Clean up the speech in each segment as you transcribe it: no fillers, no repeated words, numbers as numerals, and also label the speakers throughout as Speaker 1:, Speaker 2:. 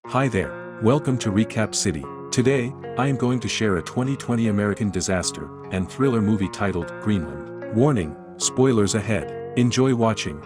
Speaker 1: Hi there, welcome to Recap City. Today, I am going to share a 2020 American disaster and thriller movie titled Greenland. Warning, spoilers ahead. Enjoy watching.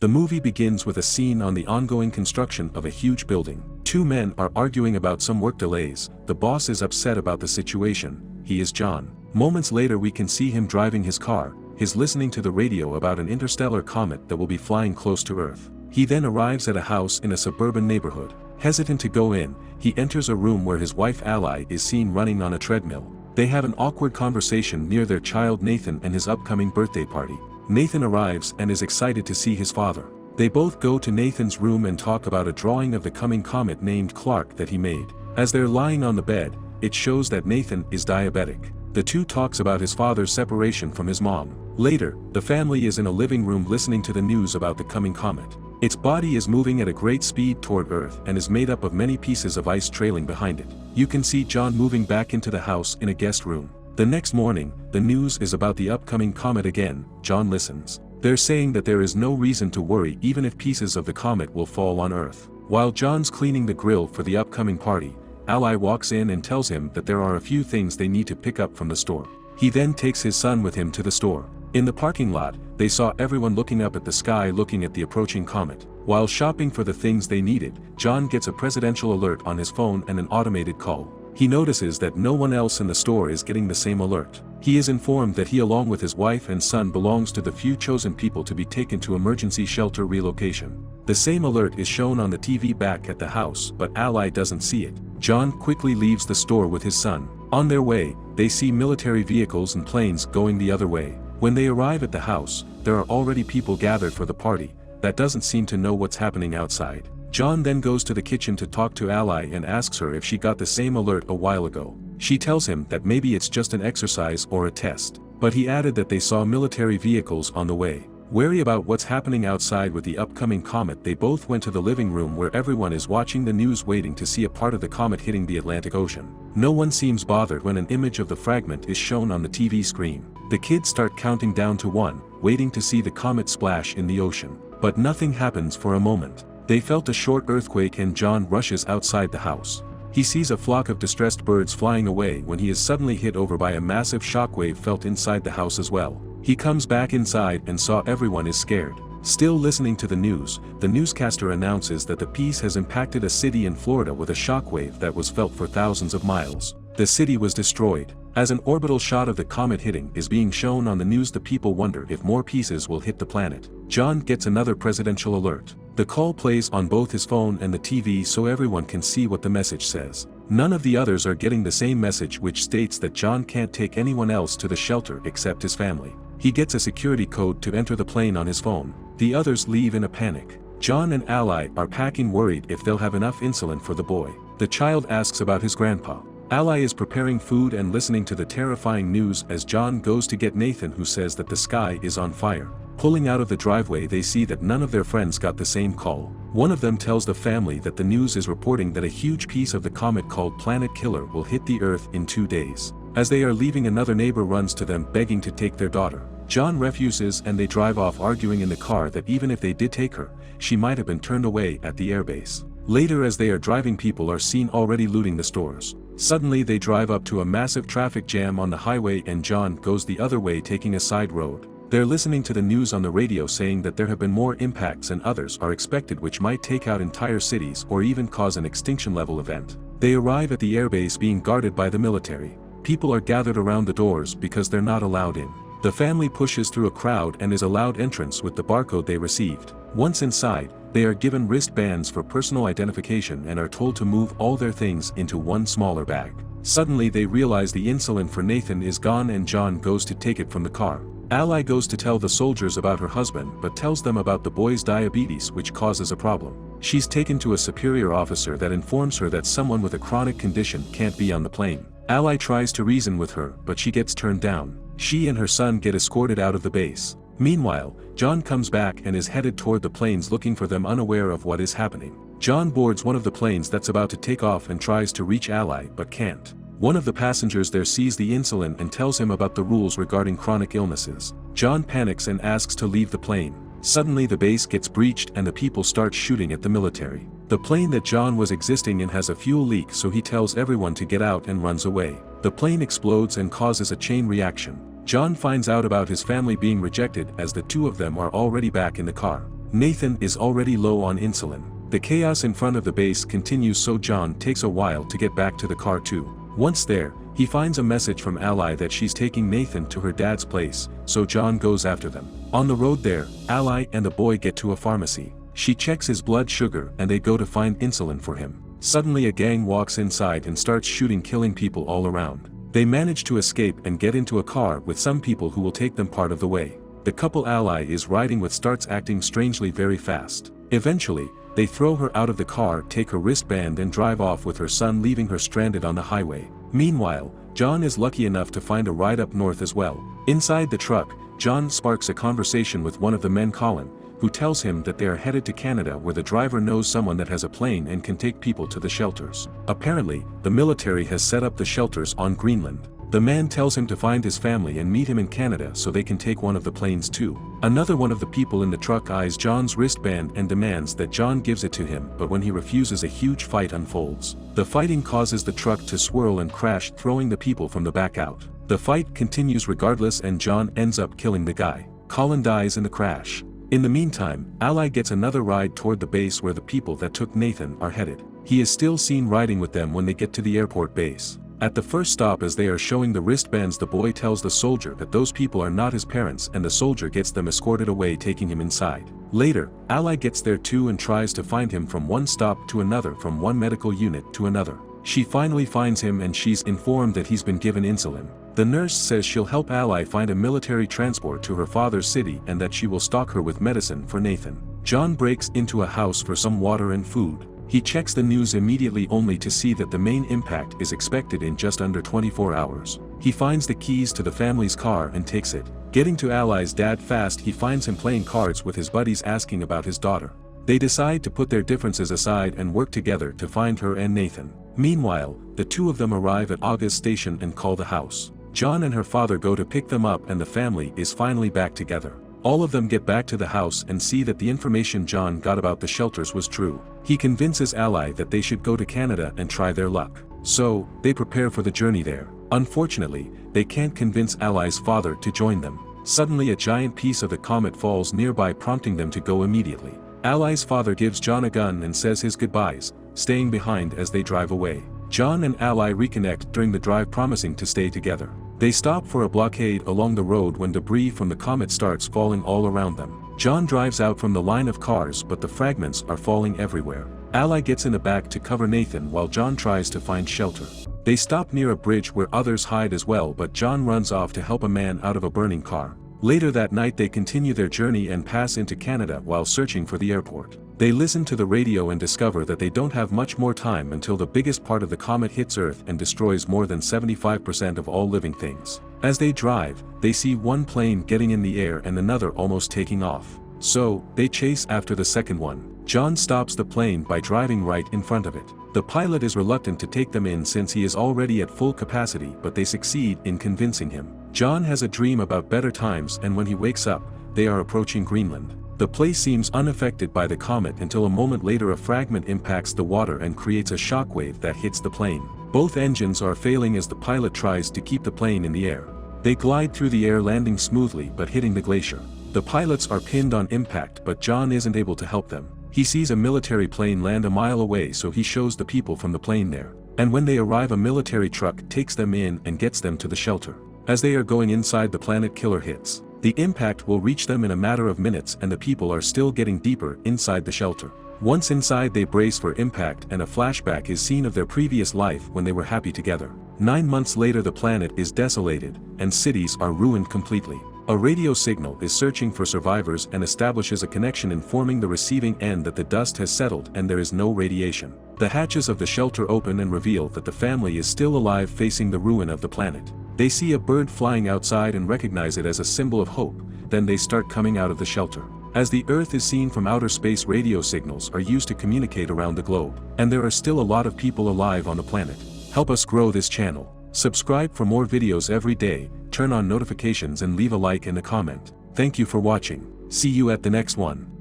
Speaker 1: The movie begins with a scene on the ongoing construction of a huge building. Two men are arguing about some work delays. The boss is upset about the situation. He is John. Moments later we can see him driving his car. He's listening to the radio about an interstellar comet that will be flying close to Earth. He then arrives at a house in a suburban neighborhood. Hesitant to go in, he enters a room where his wife Ally is seen running on a treadmill. They have an awkward conversation near their child Nathan and his upcoming birthday party. Nathan arrives and is excited to see his father. They both go to Nathan's room and talk about a drawing of the coming comet named Clark that he made. As they're lying on the bed, it shows that Nathan is diabetic. The two talks about his father's separation from his mom. Later, the family is in a living room listening to the news about the coming comet. Its body is moving at a great speed toward Earth and is made up of many pieces of ice trailing behind it. You can see John moving back into the house in a guest room. The next morning, the news is about the upcoming comet again. John listens. They're saying that there is no reason to worry even if pieces of the comet will fall on Earth. While John's cleaning the grill for the upcoming party, Ally walks in and tells him that there are a few things they need to pick up from the store. He then takes his son with him to the store. In the parking lot, they saw everyone looking up at the sky looking at the approaching comet. While shopping for the things they needed, John gets a presidential alert on his phone and an automated call. He notices that no one else in the store is getting the same alert. He is informed that he along with his wife and son belongs to the few chosen people to be taken to emergency shelter relocation. The same alert is shown on the TV back at the house, but Ally doesn't see it. John quickly leaves the store with his son. On their way, they see military vehicles and planes going the other way. When they arrive at the house, there are already people gathered for the party that doesn't seem to know what's happening outside. John then goes to the kitchen to talk to Ally and asks her if she got the same alert a while ago. She tells him that maybe it's just an exercise or a test, but he added that they saw military vehicles on the way. Wary about what's happening outside with the upcoming comet, they both went to the living room where everyone is watching the news waiting to see a part of the comet hitting the Atlantic Ocean. No one seems bothered when an image of the fragment is shown on the TV screen. The kids start counting down to 1, waiting to see the comet splash in the ocean. But nothing happens for a moment. They felt a short earthquake and John rushes outside the house. He sees a flock of distressed birds flying away when he is suddenly hit over by a massive shockwave felt inside the house as well. He comes back inside and saw everyone is scared. Still listening to the news, the newscaster announces that the piece has impacted a city in Florida with a shockwave that was felt for thousands of miles. The city was destroyed. As an orbital shot of the comet hitting is being shown on the news, the people wonder if more pieces will hit the planet. John gets another presidential alert. The call plays on both his phone and the TV so everyone can see what the message says. None of the others are getting the same message, which states that John can't take anyone else to the shelter except his family. He gets a security code to enter the plane on his phone. The others leave in a panic. John and Ally are packing, worried if they'll have enough insulin for the boy. The child asks about his grandpa. Ally is preparing food and listening to the terrifying news as John goes to get Nathan, who says that the sky is on fire. Pulling out of the driveway, they see that none of their friends got the same call. One of them tells the family that the news is reporting that a huge piece of the comet called Planet Killer will hit the Earth in 2 days. As they are leaving, another neighbor runs to them begging to take their daughter. John refuses and they drive off, arguing in the car that even if they did take her, she might have been turned away at the airbase. Later, as they are driving, people are seen already looting the stores. Suddenly they drive up to a massive traffic jam on the highway and John goes the other way, taking a side road. They're listening to the news on the radio saying that there have been more impacts and others are expected which might take out entire cities or even cause an extinction level event. They arrive at the airbase being guarded by the military. People are gathered around the doors because they're not allowed in. The family pushes through a crowd and is allowed entrance with the barcode they received. Once inside, they are given wristbands for personal identification and are told to move all their things into one smaller bag. Suddenly they realize the insulin for Nathan is gone and John goes to take it from the car. Ally goes to tell the soldiers about her husband but tells them about the boy's diabetes, which causes a problem. She's taken to a superior officer that informs her that someone with a chronic condition can't be on the plane. Ally tries to reason with her but she gets turned down. She and her son get escorted out of the base. Meanwhile, John comes back and is headed toward the planes looking for them, unaware of what is happening. John boards one of the planes that's about to take off and tries to reach Ally but can't. One of the passengers there sees the insulin and tells him about the rules regarding chronic illnesses. John panics and asks to leave the plane. Suddenly the base gets breached and the people start shooting at the military. The plane that John was existing in has a fuel leak, so he tells everyone to get out and runs away. The plane explodes and causes a chain reaction. John finds out about his family being rejected as the two of them are already back in the car. Nathan is already low on insulin. The chaos in front of the base continues, so John takes a while to get back to the car too. Once there, he finds a message from Ally that she's taking Nathan to her dad's place, so John goes after them. On the road there, Ally and the boy get to a pharmacy. She checks his blood sugar and they go to find insulin for him. Suddenly a gang walks inside and starts shooting, killing people all around. They manage to escape and get into a car with some people who will take them part of the way. The couple Ally is riding with starts acting strangely very fast. Eventually, they throw her out of the car, take her wristband and drive off with her son, leaving her stranded on the highway. Meanwhile, John is lucky enough to find a ride up north as well. Inside the truck, John sparks a conversation with one of the men, Colin, who tells him that they are headed to Canada, where the driver knows someone that has a plane and can take people to the shelters. Apparently, the military has set up the shelters on Greenland. The man tells him to find his family and meet him in Canada so they can take one of the planes too. Another one of the people in the truck eyes John's wristband and demands that John gives it to him, but when he refuses, a huge fight unfolds. The fighting causes the truck to swirl and crash, throwing the people from the back out. The fight continues regardless and John ends up killing the guy. Colin dies in the crash. In the meantime, Ally gets another ride toward the base where the people that took Nathan are headed. He is still seen riding with them when they get to the airport base. At the first stop, as they are showing the wristbands, the boy tells the soldier that those people are not his parents, and the soldier gets them escorted away, taking him inside. Later, Ally gets there too and tries to find him from one stop to another, from one medical unit to another. She finally finds him and she's informed that he's been given insulin. The nurse says she'll help Ally find a military transport to her father's city and that she will stock her with medicine for Nathan. John breaks into a house for some water and food. He checks the news immediately, only to see that the main impact is expected in just under 24 hours. He finds the keys to the family's car and takes it. Getting to Ally's dad fast, he finds him playing cards with his buddies asking about his daughter. They decide to put their differences aside and work together to find her and Nathan. Meanwhile, the two of them arrive at August station and call the house. John and her father go to pick them up and the family is finally back together. All of them get back to the house and see that the information John got about the shelters was true. He convinces Ally that they should go to Canada and try their luck. So, they prepare for the journey there. Unfortunately, they can't convince Ally's father to join them. Suddenly a giant piece of the comet falls nearby, prompting them to go immediately. Ally's father gives John a gun and says his goodbyes, staying behind as they drive away. John and Ally reconnect during the drive, promising to stay together. They stop for a blockade along the road when debris from the comet starts falling all around them. John drives out from the line of cars, but the fragments are falling everywhere. Ally gets in the back to cover Nathan while John tries to find shelter. They stop near a bridge where others hide as well, but John runs off to help a man out of a burning car. Later that night they continue their journey and pass into Canada while searching for the airport. They listen to the radio and discover that they don't have much more time until the biggest part of the comet hits Earth and destroys more than 75% of all living things. As they drive, they see one plane getting in the air and another almost taking off. So, they chase after the second one. John stops the plane by driving right in front of it. The pilot is reluctant to take them in since he is already at full capacity, but they succeed in convincing him. John has a dream about better times, and when he wakes up, they are approaching Greenland. The place seems unaffected by the comet until a moment later a fragment impacts the water and creates a shockwave that hits the plane. Both engines are failing as the pilot tries to keep the plane in the air. They glide through the air, landing smoothly but hitting the glacier. The pilots are pinned on impact, but John isn't able to help them. He sees a military plane land a mile away, so he shows the people from the plane there. And when they arrive, a military truck takes them in and gets them to the shelter. As they are going inside, the planet killer hits. The impact will reach them in a matter of minutes, and the people are still getting deeper inside the shelter. Once inside, they brace for impact and a flashback is seen of their previous life when they were happy together. 9 months later, the planet is desolated, and cities are ruined completely. A radio signal is searching for survivors and establishes a connection, informing the receiving end that the dust has settled and there is no radiation. The hatches of the shelter open and reveal that the family is still alive, facing the ruin of the planet. They see a bird flying outside and recognize it as a symbol of hope, then they start coming out of the shelter. As the Earth is seen from outer space, radio signals are used to communicate around the globe, and there are still a lot of people alive on the planet. Help us grow this channel. Subscribe for more videos every day, turn on notifications and leave a like and a comment. Thank you for watching. See you at the next one.